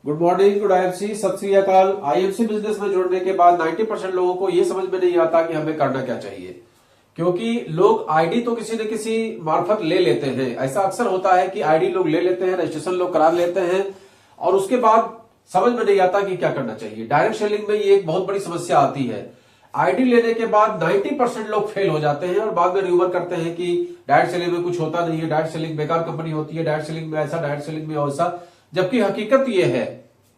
Good morning, good IFC, सत श्री अकाल। IFC business में जुड़ने के बाद 90% लोगों को यह समझ में नहीं आता कि हमें करना क्या चाहिए, क्योंकि लोग आईडी तो किसी न किसी मार्फत ले लेते हैं। ऐसा अक्सर होता है कि आईडी लोग ले लेते हैं, रजिस्ट्रेशन लोग करा लेते हैं और उसके बाद समझ में नहीं आता कि क्या करना चाहिए। डायरेक्ट सेलिंग में ये एक बहुत बड़ी समस्या आती है। आईडी लेने के बाद 90% लोग फेल हो जाते हैं और बाद में र्यूमर करते हैं कि डायरेक्ट सेलिंग में कुछ होता नहीं है, डायरेक्ट सेलिंग बेकार कंपनी होती है, डायरेक्ट सेलिंग में ऐसा, डायरेक्ट सेलिंग में वैसा। जबकि हकीकत यह है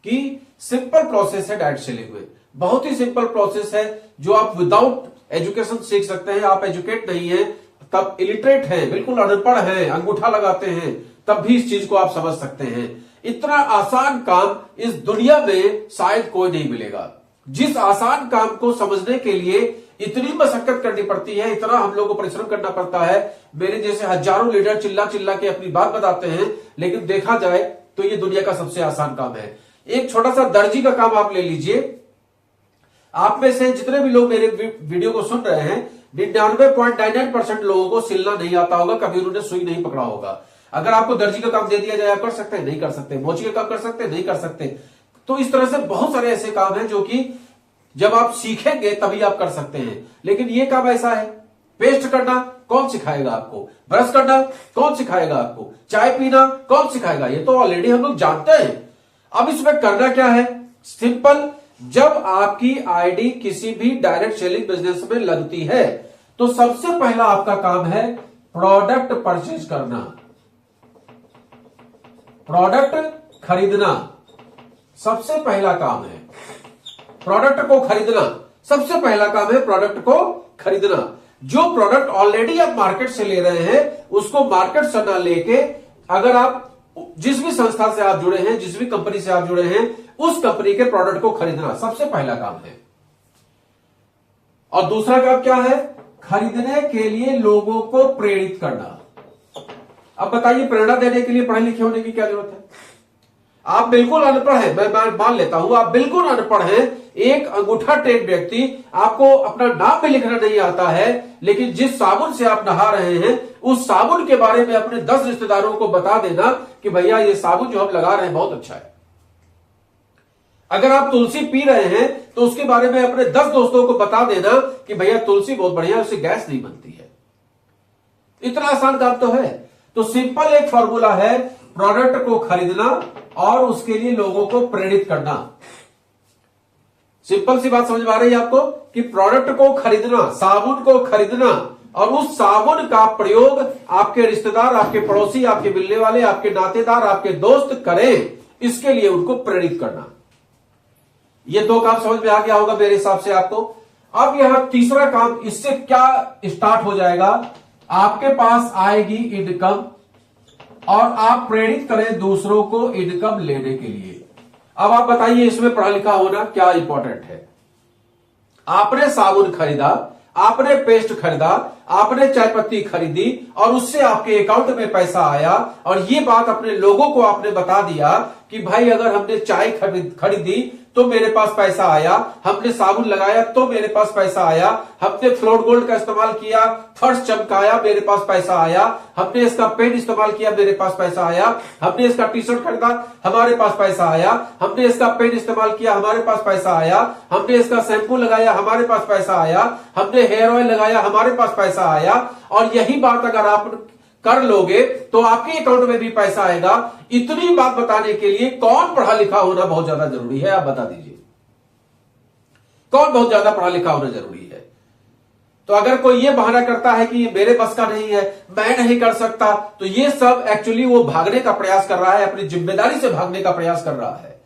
कि सिंपल प्रोसेस है डायरेक्ट सेलिंग में, बहुत ही सिंपल प्रोसेस है जो आप विदाउट एजुकेशन सीख सकते हैं। आप एजुकेट नहीं है, तब इलिटरेट है, बिल्कुल अनपढ़ है, अंगूठा लगाते हैं, तब भी इस चीज को आप समझ सकते हैं। इतना आसान काम इस दुनिया में शायद कोई नहीं मिलेगा। जिस आसान काम को समझने के लिए इतनी मशक्कत करनी पड़ती है, इतना हम लोगों को परिश्रम करना पड़ता है। मेरे जैसे हजारों लीडर चिल्ला चिल्ला के अपनी बात बताते हैं, लेकिन देखा जाए तो ये दुनिया का सबसे आसान काम है। एक छोटा सा दर्जी का काम आप ले लीजिए। आप में से जितने भी लोग मेरे वीडियो को सुन रहे हैं, 99.99% लोगों को सिलना नहीं आता होगा, कभी उन्होंने सुई नहीं पकड़ा होगा। अगर आपको दर्जी का काम दे दिया जाए, आप कर सकते हैं? नहीं कर सकते। मोची का काम कर सकते हैं? नहीं कर सकते। तो इस तरह से बहुत सारे ऐसे काम हैं जो कि जब आप सीखेंगे तभी आप कर सकते हैं। लेकिन ये काम ऐसा है, पेस्ट करना कौन सिखाएगा आपको? ब्रश करना कौन सिखाएगा आपको? चाय पीना कौन सिखाएगा? ये तो ऑलरेडी हम लोग जानते हैं। अब इसमें करना क्या है? सिंपल, जब आपकी आईडी किसी भी डायरेक्ट सेलिंग बिजनेस में लगती है तो सबसे पहला आपका काम है प्रोडक्ट परचेज करना, प्रोडक्ट खरीदना। सबसे पहला काम है प्रोडक्ट को खरीदना। सबसे पहला काम है प्रोडक्ट को खरीदना। जो प्रोडक्ट ऑलरेडी आप मार्केट से ले रहे हैं उसको मार्केट से ना लेके, अगर आप जिस भी संस्था से आप जुड़े हैं, जिस भी कंपनी से आप जुड़े हैं, उस कंपनी के प्रोडक्ट को खरीदना सबसे पहला काम है। और दूसरा काम क्या है? खरीदने के लिए लोगों को प्रेरित करना। अब बताइए, प्रेरणा देने के लिए पढ़े लिखे होने की क्या जरूरत है? आप बिल्कुल अनपढ़ हैं, मैं मान लेता हूं आप बिल्कुल अनपढ़ हैं। एक अंगूठा टेक व्यक्ति, आपको अपना नाम भी लिखना नहीं आता है, लेकिन जिस साबुन से आप नहा रहे हैं उस साबुन के बारे में अपने 10 रिश्तेदारों को बता देना कि भैया ये साबुन जो हम लगा रहे हैं बहुत अच्छा है। अगर आप तुलसी पी रहे हैं तो उसके बारे में अपने 10 दोस्तों को बता देना कि भैया तुलसी बहुत बढ़िया है, उससे गैस नहीं बनती है। इतना आसान काम तो है। तो सिंपल एक फॉर्मूला है, प्रोडक्ट को खरीदना और उसके लिए लोगों को प्रेरित करना। सिंपल सी बात समझ में आ रही है आपको कि प्रोडक्ट को खरीदना, साबुन को खरीदना और उस साबुन का प्रयोग आपके रिश्तेदार, आपके पड़ोसी, आपके मिलने वाले, आपके नातेदार, आपके दोस्त करें, इसके लिए उनको प्रेरित करना। ये 2 काम समझ में आ गया होगा मेरे हिसाब से आपको। अब यहां तीसरा काम, इससे क्या स्टार्ट हो जाएगा? आपके पास आएगी इनकम और आप प्रेरित करें दूसरों को इनकम लेने के लिए। अब आप बताइए, इसमें पढ़ा लिखा होना क्या इंपॉर्टेंट है? आपने साबुन खरीदा, आपने पेस्ट खरीदा, आपने चाय पत्ती खरीदी और उससे आपके अकाउंट में पैसा आया और ये बात अपने लोगों को आपने बता दिया कि भाई अगर हमने चाय खरीदी तो मेरे पास पैसा आया, हमने साबुन लगाया तो मेरे पास पैसा आया, हमने फ्लोर गोल्ड का इस्तेमाल किया, फर्श चमकाया, मेरे पास पैसा आया, हमने इसका पेन इस्तेमाल किया, मेरे पास पैसा आया, हमने इसका टी शर्ट खरीदा, हमारे पास पैसा आया, हमने इसका पेन इस्तेमाल किया, हमारे पास पैसा आया, हमने इसका शैम्पू लगाया, हमारे पास पैसा आया, हमने हेयर ऑयल लगाया, हमारे पास पैसा आया। और यही बात अगर आप कर लोगे तो आपके अकाउंट में भी पैसा आएगा। इतनी बात बताने के लिए कौन पढ़ा लिखा होना बहुत ज्यादा जरूरी है? आप बता दीजिए, कौन बहुत ज्यादा पढ़ा लिखा होना जरूरी है? तो अगर कोई ये बहाना करता है कि ये मेरे बस का नहीं है, मैं नहीं कर सकता, तो ये सब एक्चुअली वो भागने का प्रयास कर रहा है, अपनी जिम्मेदारी से भागने का प्रयास कर रहा है।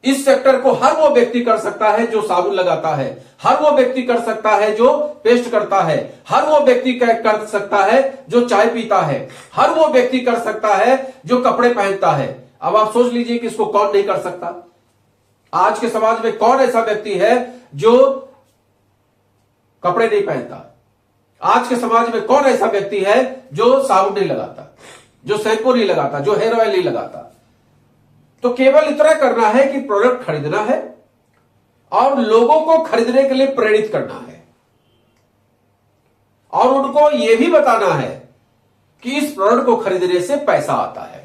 इस सेक्टर को हर वो व्यक्ति कर सकता है जो साबुन लगाता है, हर वो व्यक्ति कर सकता है जो पेस्ट करता है, हर वो व्यक्ति कर सकता है जो चाय पीता है, हर वो व्यक्ति कर सकता है जो कपड़े पहनता है। अब आप सोच लीजिए कि इसको कौन नहीं कर सकता? आज के समाज में कौन ऐसा व्यक्ति है जो कपड़े नहीं पहनता? आज के समाज में कौन ऐसा व्यक्ति है जो साबुन नहीं लगाता, जो शैम्पू नहीं लगाता, जो हेयर ऑयल नहीं लगाता? तो केवल इतना करना है कि प्रोडक्ट खरीदना है और लोगों को खरीदने के लिए प्रेरित करना है और उनको यह भी बताना है कि इस प्रोडक्ट को खरीदने से पैसा आता है।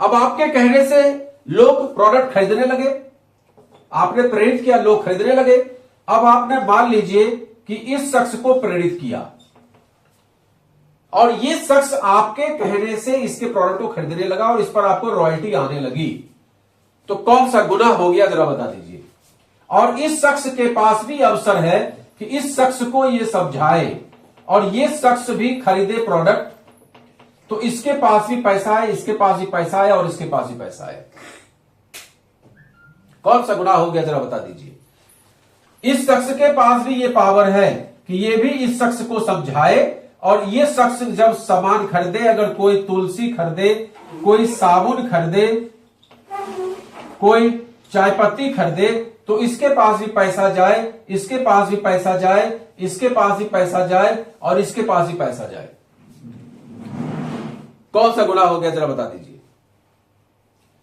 अब आपके कहने से लोग प्रोडक्ट खरीदने लगे, आपने प्रेरित किया, लोग खरीदने लगे। अब आपने मान लीजिए कि इस शख्स को प्रेरित किया और ये शख्स आपके कहने से इसके प्रोडक्ट को खरीदने लगा और इस पर आपको रॉयल्टी आने लगी, तो कौन सा गुनाह हो गया जरा बता दीजिए। और इस शख्स के पास भी अवसर है कि इस शख्स को ये समझाए और ये शख्स भी खरीदे प्रोडक्ट, तो इसके पास भी पैसा है, इसके पास भी पैसा है और इसके पास भी पैसा है। कौन सा गुनाह हो गया जरा बता दीजिए। इस शख्स के पास भी ये पावर है कि ये भी इस शख्स को समझाए और ये शख्स जब सामान खरीदे, अगर कोई तुलसी खरीदे, कोई साबुन खरीदे, कोई चाय पत्ती खरीदे, तो इसके पास भी पैसा जाए, इसके पास भी पैसा जाए, इसके पास भी पैसा जाए और इसके पास भी पैसा जाए। कौन सा गुनाह हो गया जरा बता दीजिए।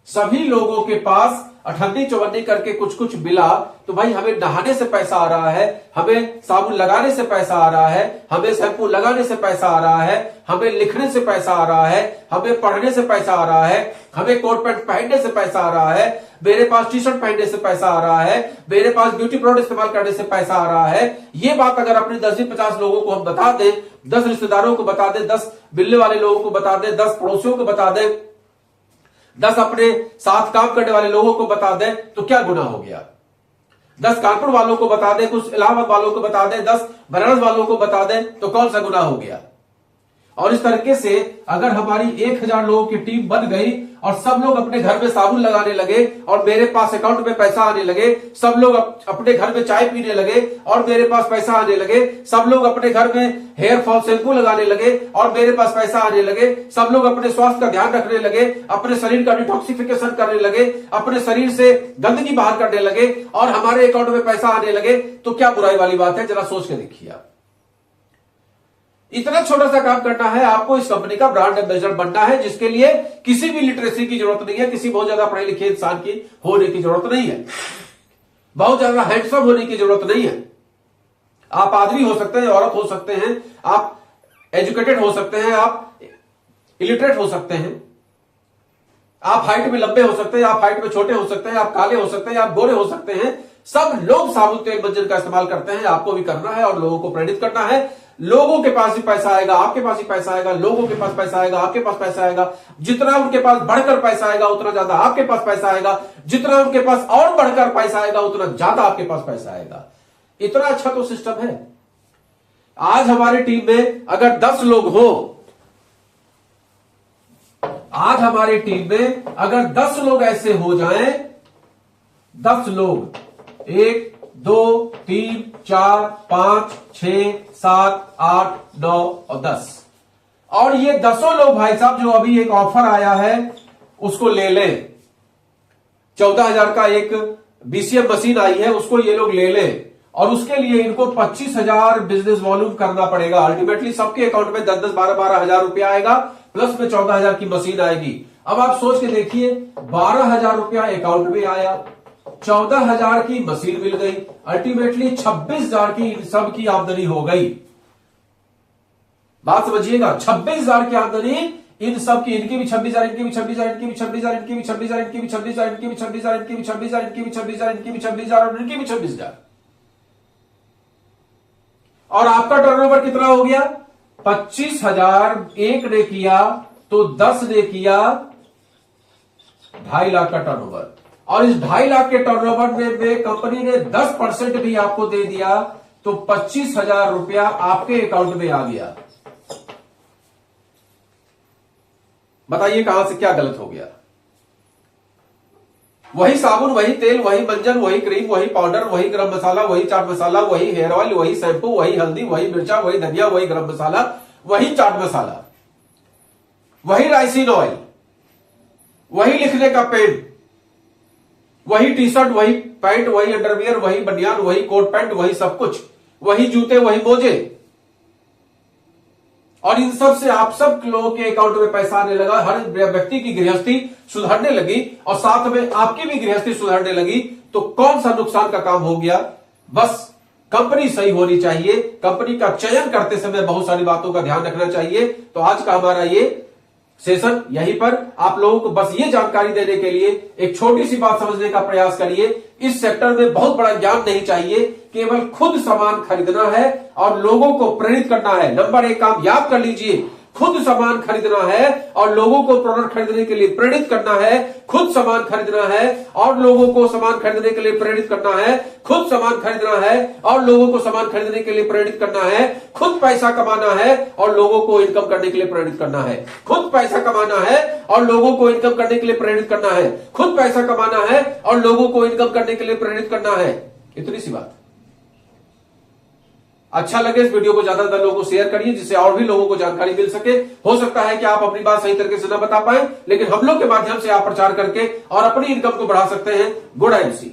सभी लोगों के पास अठन्नी चौवन्नी करके कुछ कुछ मिला, तो भाई हमें नहाने से पैसा आ रहा है, हमें साबुन लगाने से पैसा आ रहा है, हमें शैम्पू लगाने से पैसा आ रहा है, हमें लिखने से पैसा आ रहा है, हमें पढ़ने से पैसा आ रहा है, हमें कोट पैंट पहनने से पैसा आ रहा है, मेरे पास टी शर्ट पहनने से पैसा आ रहा है, मेरे पास ब्यूटी प्रोडक्ट इस्तेमाल करने से पैसा आ रहा है। ये बात अगर अपने 10-50 लोगों को हम बता दें, 10 रिश्तेदारों को बता दें, 10 बिल्ले वाले लोगों को बता दें, 10 पड़ोसियों को बता दें, 10 अपने साथ काम करने वाले लोगों को बता दें, तो क्या गुनाह हो गया। 10 कानपुर वालों को बता दें, कुछ इलाहाबाद वालों को बता दें, 10 बनारस वालों को बता दें, तो कौन सा गुनाह हो गया। और इस तरीके से अगर हमारी 1000 लोगों की टीम बन गई और सब लोग अपने घर में साबुन लगाने लगे और मेरे पास अकाउंट में पैसा आने लगे, सब लोग अपने घर में चाय पीने लगे और मेरे पास पैसा आने लगे, सब लोग अपने घर में हेयर फॉल शैम्पू लगाने लगे और मेरे पास पैसा आने लगे, सब लोग अपने स्वास्थ्य का ध्यान रखने लगे, अपने शरीर का डिटॉक्सिफिकेशन करने लगे, अपने शरीर से गंदगी बाहर करने लगे और हमारे अकाउंट में पैसा आने लगे, तो क्या बुराई वाली बात है, जरा सोच के देखिए आप। इतना छोटा सा काम करना है आपको, इस कंपनी का ब्रांड एम्बेसडर बनना है, जिसके लिए किसी भी लिटरेसी की जरूरत नहीं है, किसी बहुत ज्यादा पढ़े लिखे इंसान की होने की जरूरत नहीं है, बहुत ज्यादा हैंडसम होने की जरूरत नहीं है। आप आदमी हो सकते हैं, औरत हो सकते हैं, आप एजुकेटेड हो सकते हैं, आप इलिटरेट हो सकते हैं, आप हाइट में लंबे हो सकते हैं, आप हाइट में छोटे हो सकते हैं, आप काले हो सकते हैं, आप गोरे हो सकते हैं। सब लोग साबुन तेल मंजन का इस्तेमाल करते हैं, आपको भी करना है और लोगों को प्रेरित करना है। लोगों के पास भी पैसा आएगा, आपके पास भी पैसा आएगा, लोगों के पास पैसा आएगा, आपके पास पैसा आएगा। जितना उनके पास बढ़कर पैसा आएगा उतना ज्यादा आपके पास पैसा आएगा, जितना उनके पास और बढ़कर पैसा आएगा उतना ज्यादा आपके पास पैसा आएगा। इतना अच्छा तो सिस्टम है। आज हमारी टीम में अगर 10 लोग हो, आज हमारी टीम में अगर 10 लोग ऐसे हो जाएं, 10 लोग, 1 2 3 4 5 6 7 8 9 और 10, और ये 10 लोग भाई साहब जो अभी एक ऑफर आया है उसको ले लें। 14,000 का एक बीसीएम मशीन आई है, उसको ये लोग ले लें और उसके लिए इनको 25,000 बिजनेस वॉल्यूम करना पड़ेगा। अल्टीमेटली सबके अकाउंट में 10-10 12-12 हजार रुपया आएगा, प्लस में 14,000 की मशीन आएगी। अब आप सोच के देखिए, 12,000 रुपया अकाउंट में आया, 14,000 की मशीन मिल गई, अल्टीमेटली 26,000 की इन सब की आमदनी हो गई। बात समझिएगा, 26,000 की आमदनी इन सब की, इनकी भी 26,000, इनकी भी 26,000, इनकी भी 26,000, इनकी भी 26,000, इनकी भी 26,000, इनकी भी 26,000, इनकी भी 26,000, इनकी भी 26,000, इनकी भी 26,000 और इनकी भी 26,000। और आपका टर्नओवर कितना हो गया? 25,000 एक ने किया तो 10 ने किया 2.5 लाख का टर्नओवर, और इस 2.5 लाख के टर्नओवर में कंपनी ने 10% भी आपको दे दिया तो 25,000 रुपया आपके अकाउंट में आ गया। बताइए कहां से क्या गलत हो गया? वही साबुन, वही तेल, वही मंजन, वही क्रीम, वही पाउडर, वही गरम मसाला, वही चाट मसाला, वही हेयर ऑयल, वही शैम्पू, वही हल्दी, वही मिर्चा, वही धनिया, वही गरम मसाला, वही चाट मसाला, वही राइसिन ऑयल, वही लिखने का पेन, वही टी शर्ट, वही पैंट, वही अंडरवियर, वही बनियान, वही कोट पैंट, वही सब कुछ, वही जूते, वही मोजे, और इन सब से आप सब लोगों के अकाउंट में पैसा आने लगा। हर व्यक्ति की गृहस्थी सुधरने लगी और साथ में आपकी भी गृहस्थी सुधरने लगी। तो कौन सा नुकसान का काम हो गया? बस कंपनी सही होनी चाहिए। कंपनी का चयन करते समय बहुत सारी बातों का ध्यान रखना चाहिए। तो आज का हमारा ये सेशन यहीं पर आप लोगों को बस ये जानकारी देने के लिए एक छोटी सी बात समझने का प्रयास करिए। इस सेक्टर में बहुत बड़ा ज्ञान नहीं चाहिए, केवल खुद सामान खरीदना है और लोगों को प्रेरित करना है। नंबर 1 काम याद कर लीजिए, खुद सामान खरीदना है और लोगों को प्रोडक्ट खरीदने के लिए प्रेरित करना है। खुद सामान खरीदना है और लोगों को सामान खरीदने के लिए प्रेरित करना है। खुद सामान खरीदना है और लोगों को सामान खरीदने के लिए प्रेरित करना है। खुद पैसा कमाना है और लोगों को इनकम करने के लिए प्रेरित करना है। खुद पैसा कमाना है और लोगों को इनकम करने के लिए प्रेरित करना है। खुद पैसा कमाना है और लोगों को इनकम करने के लिए प्रेरित करना है। इतनी सी बात। अच्छा लगे इस वीडियो को ज्यादातर लोगों को शेयर करिए, जिससे और भी लोगों को जानकारी मिल सके। हो सकता है कि आप अपनी बात सही तरीके से न बता पाए, लेकिन हम लोग के माध्यम से आप प्रचार करके और अपनी इनकम को बढ़ा सकते हैं। Good and C.